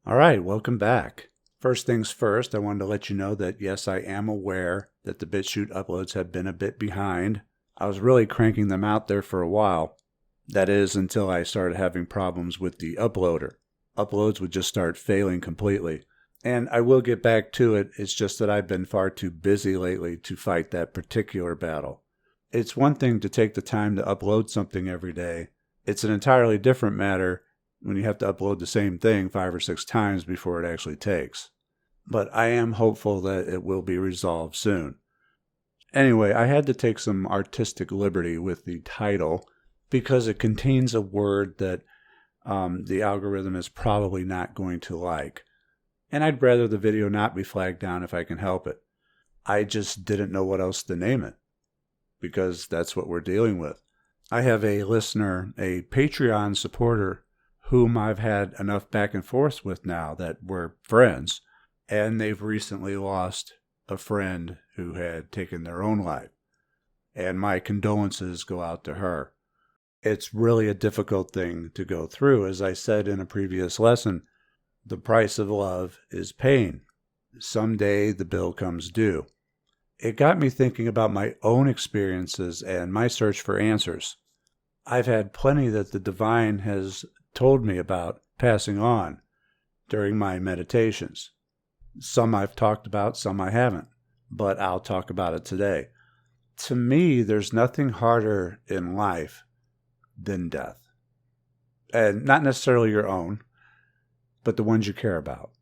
All right, welcome back. First things first, I wanted to let you know that yes, I am aware that the BitChute uploads have been a bit behind. I was really cranking them out there for a while. That is, until I started having problems with the uploader. Uploads would just start failing completely. And I will get back to it, it's just that I've been far too busy lately to fight that particular battle. It's one thing to take the time to upload something every day. It's an entirely different matter when you have to upload the same thing 5 or 6 times before it actually takes. But I am hopeful that it will be resolved soon. Anyway, I had to take some artistic liberty with the title because it contains a word that the algorithm is probably not going to like. And I'd rather the video not be flagged down if I can help it. I just didn't know what else to name it because that's what we're dealing with. I have a listener, a Patreon supporter, whom I've had enough back and forth with now that we're friends, and they've recently lost a friend who had taken their own life. And my condolences go out to her. It's really a difficult thing to go through. As I said in a previous lesson, the price of love is pain. Someday the bill comes due. It got me thinking about my own experiences and my search for answers. I've had plenty that the divine has told me about passing on during my meditations. Some I've talked about, some I haven't, but I'll talk about it today. To me, there's nothing harder in life than death. And not necessarily your own, but the ones you care about.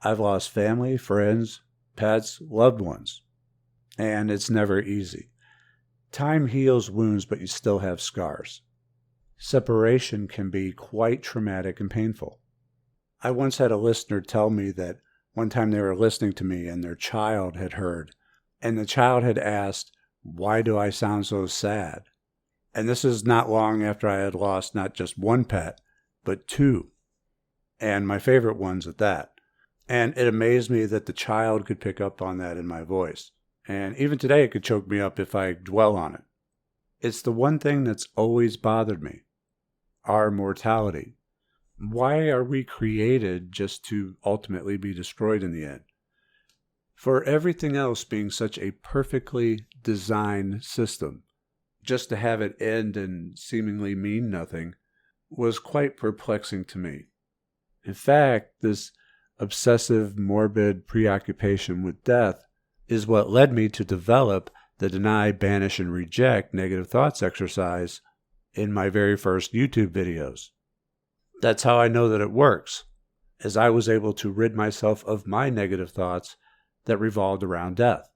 I've lost family, friends, pets, loved ones, and it's never easy. Time heals wounds, but you still have scars. Separation can be quite traumatic and painful. I once had a listener tell me that one time they were listening to me and their child had heard, and the child had asked, "Why do I sound so sad?" And this is not long after I had lost not just one pet, but 2, and my favorite ones at that. And it amazed me that the child could pick up on that in my voice. And even today it could choke me up if I dwell on it. It's the one thing that's always bothered me. Our mortality. Why are we created just to ultimately be destroyed in the end? For everything else being such a perfectly designed system, just to have it end and seemingly mean nothing was quite perplexing to me. In fact, this obsessive, morbid preoccupation with death is what led me to develop the deny, banish, and reject negative thoughts exercise in my very first YouTube videos. That's how I know that it works, as I was able to rid myself of my negative thoughts that revolved around death.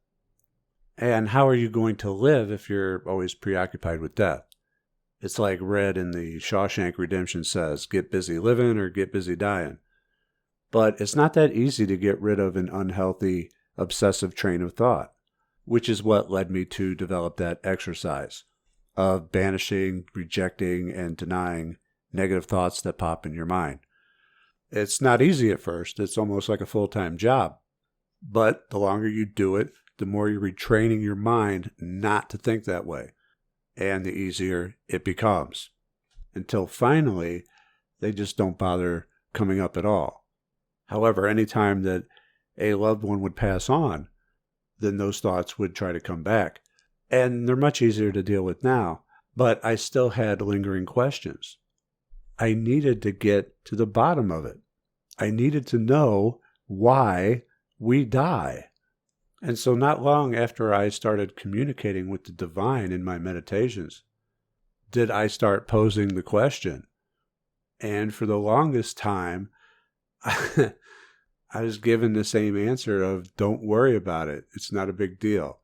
And how are you going to live if you're always preoccupied with death? It's like Red in the Shawshank Redemption says, get busy living or get busy dying. But it's not that easy to get rid of an unhealthy, obsessive train of thought, which is what led me to develop that exercise of banishing, rejecting, and denying negative thoughts that pop in your mind. It's not easy at first. It's almost like a full-time job. But the longer you do it, the more you're retraining your mind not to think that way. And the easier it becomes. Until finally, they just don't bother coming up at all. However, anytime that a loved one would pass on, then those thoughts would try to come back. And they're much easier to deal with now, but I still had lingering questions. I needed to get to the bottom of it. I needed to know why we die. And so not long after I started communicating with the divine in my meditations, did I start posing the question. And for the longest time, I was given the same answer of, don't worry about it. It's not a big deal.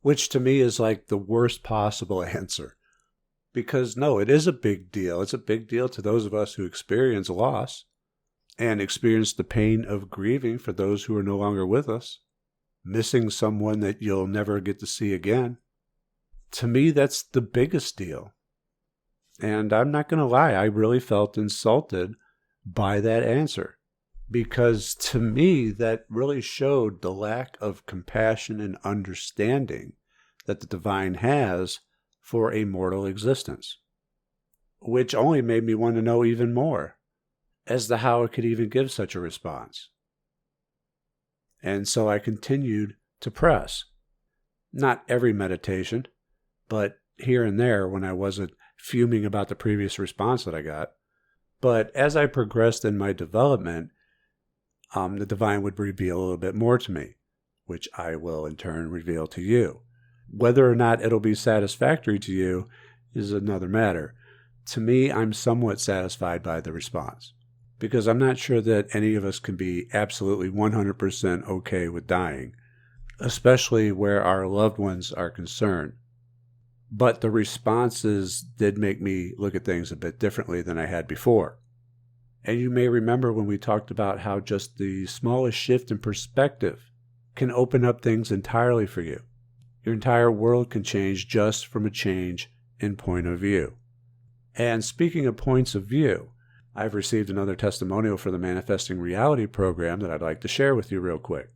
Which to me is like the worst possible answer. Because no, it is a big deal. It's a big deal to those of us who experience loss and experience the pain of grieving for those who are no longer with us, missing someone that you'll never get to see again. To me, that's the biggest deal. And I'm not going to lie, I really felt insulted by that answer. Because to me, that really showed the lack of compassion and understanding that the divine has for a mortal existence. Which only made me want to know even more. as to how it could even give such a response. And so I continued to press. Not every meditation, but here and there when I wasn't fuming about the previous response that I got. But as I progressed in my development, the divine would reveal a little bit more to me, which I will in turn reveal to you. Whether or not it'll be satisfactory to you is another matter. To me, I'm somewhat satisfied by the response, because I'm not sure that any of us can be absolutely 100% okay with dying, especially where our loved ones are concerned. But the responses did make me look at things a bit differently than I had before. And you may remember when we talked about how just the smallest shift in perspective can open up things entirely for you. Your entire world can change just from a change in point of view. And speaking of points of view, I've received another testimonial for the Manifesting Reality program that I'd like to share with you real quick.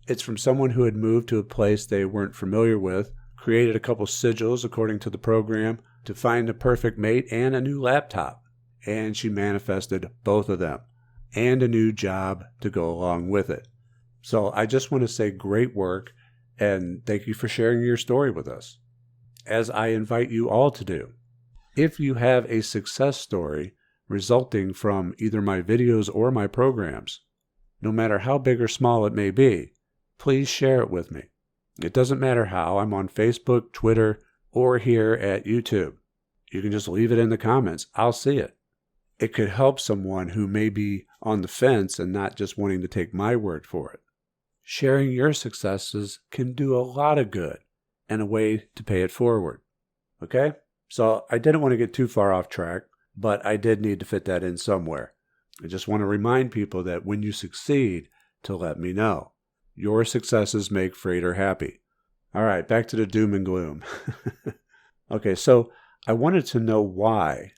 It's from someone who had moved to a place they weren't familiar with, created a couple sigils according to the program to find the perfect mate and a new laptop. And she manifested both of them and a new job to go along with it. So I just want to say great work and thank you for sharing your story with us, as I invite you all to do. If you have a success story resulting from either my videos or my programs, no matter how big or small it may be, please share it with me. It doesn't matter how. I'm on Facebook, Twitter, or here at YouTube. You can just leave it in the comments. I'll see it. It could help someone who may be on the fence and not just wanting to take my word for it. Sharing your successes can do a lot of good and a way to pay it forward. Okay? So I didn't want to get too far off track, but I did need to fit that in somewhere. I just want to remind people that when you succeed, to let me know. Your successes make Frater happy. All right, back to the doom and gloom. Okay, so I wanted to know why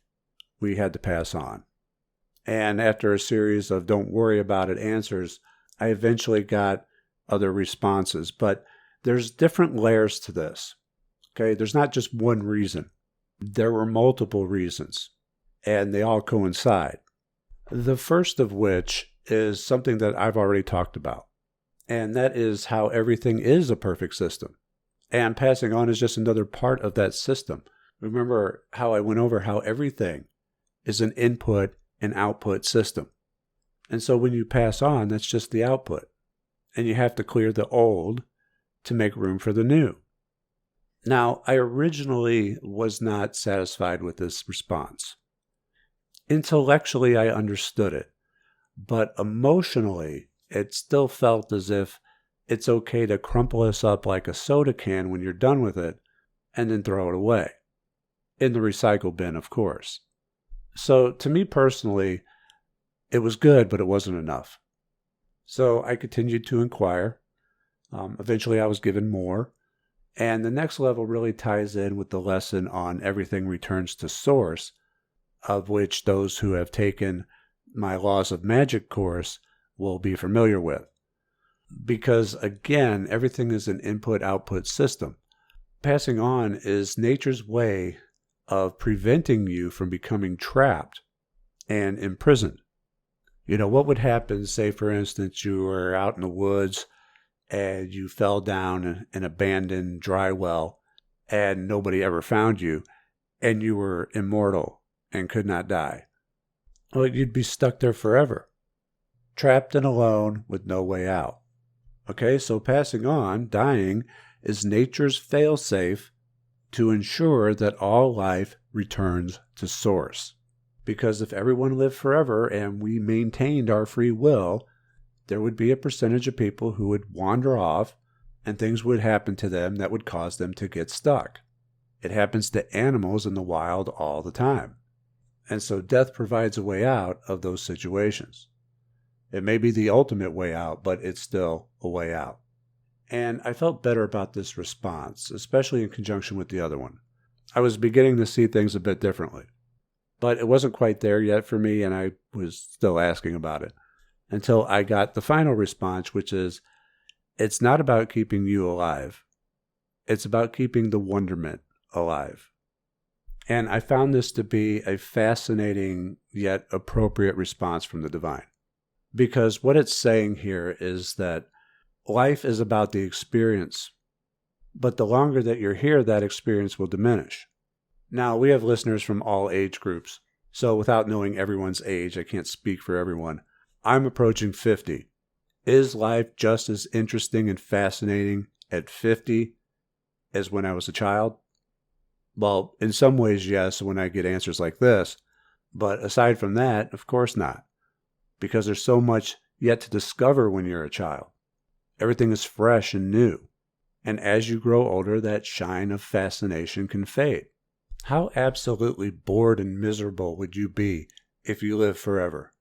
we had to pass on. And after a series of don't worry about it answers, I eventually got other responses. But there's different layers to this. Okay, there's not just one reason. There were multiple reasons, and they all coincide. The first of which is something that I've already talked about, and that is how everything is a perfect system. And passing on is just another part of that system. Remember how I went over how everything is an input and output system. And so when you pass on, that's just the output. And you have to clear the old to make room for the new. Now, I originally was not satisfied with this response. Intellectually, I understood it. But emotionally, it still felt as if it's okay to crumple us up like a soda can when you're done with it and then throw it away. In the recycle bin, of course. So to me personally, it was good, but it wasn't enough. So I continued to inquire. Eventually I was given more. And the next level really ties in with the lesson on everything returns to source, of which those who have taken my Laws of Magic course will be familiar with. Because again, everything is an input-output system. Passing on is nature's way of preventing you from becoming trapped and imprisoned. You know, what would happen, say for instance, you were out in the woods and you fell down an abandoned dry well and nobody ever found you and you were immortal and could not die. Well, you'd be stuck there forever, trapped and alone with no way out. Okay, so passing on, dying, is nature's fail-safe to ensure that all life returns to source. Because if everyone lived forever and we maintained our free will, there would be a percentage of people who would wander off and things would happen to them that would cause them to get stuck. It happens to animals in the wild all the time. And so death provides a way out of those situations. It may be the ultimate way out, but it's still a way out. And I felt better about this response, especially in conjunction with the other one. I was beginning to see things a bit differently. But it wasn't quite there yet for me, and I was still asking about it. Until I got the final response, which is, it's not about keeping you alive. It's about keeping the wonderment alive. And I found this to be a fascinating yet appropriate response from the divine. Because what it's saying here is that life is about the experience, but the longer that you're here, that experience will diminish. Now, we have listeners from all age groups, so without knowing everyone's age, I can't speak for everyone. I'm approaching 50. Is life just as interesting and fascinating at 50 as when I was a child? Well, in some ways, yes, when I get answers like this. But aside from that, of course not. Because there's so much yet to discover when you're a child. Everything is fresh and new. And as you grow older, that shine of fascination can fade. How absolutely bored and miserable would you be if you lived forever,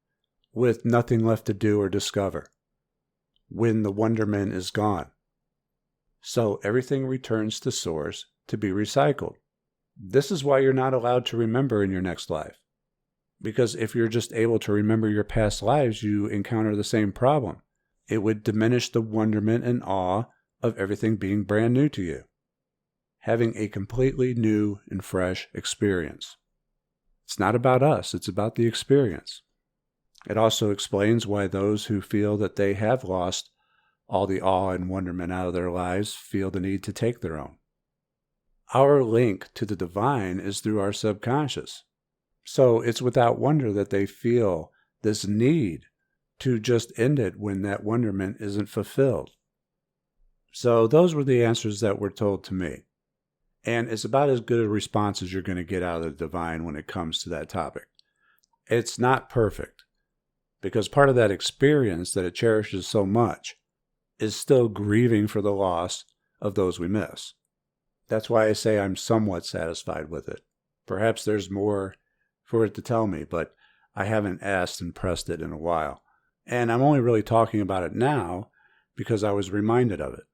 with nothing left to do or discover, when the wonderment is gone? So everything returns to source to be recycled. This is why you're not allowed to remember in your next life. Because if you're just able to remember your past lives, you encounter the same problem. It would diminish the wonderment and awe of everything being brand new to you. Having a completely new and fresh experience. It's not about us, it's about the experience. It also explains why those who feel that they have lost all the awe and wonderment out of their lives feel the need to take their own. Our link to the divine is through our subconscious. So it's without wonder that they feel this need to just end it when that wonderment isn't fulfilled. So those were the answers that were told to me. And it's about as good a response as you're going to get out of the divine when it comes to that topic. It's not perfect, because part of that experience that it cherishes so much is still grieving for the loss of those we miss. That's why I say I'm somewhat satisfied with it. Perhaps there's more for it to tell me, but I haven't asked and pressed it in a while. And I'm only really talking about it now because I was reminded of it.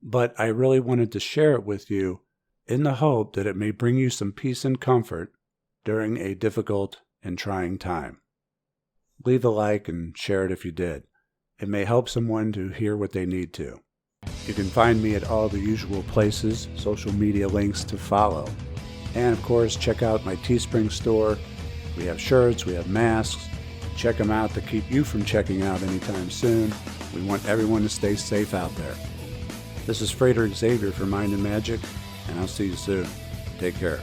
But I really wanted to share it with you in the hope that it may bring you some peace and comfort during a difficult and trying time. Leave a like and share it if you did. It may help someone to hear what they need to. You can find me at all the usual places, social media links to follow. And of course, check out my Teespring store. We have shirts, we have masks. Check them out to keep you from checking out anytime soon. We want everyone to stay safe out there. This is Frater Xavier for Mind and Magick, and I'll see you soon. Take care.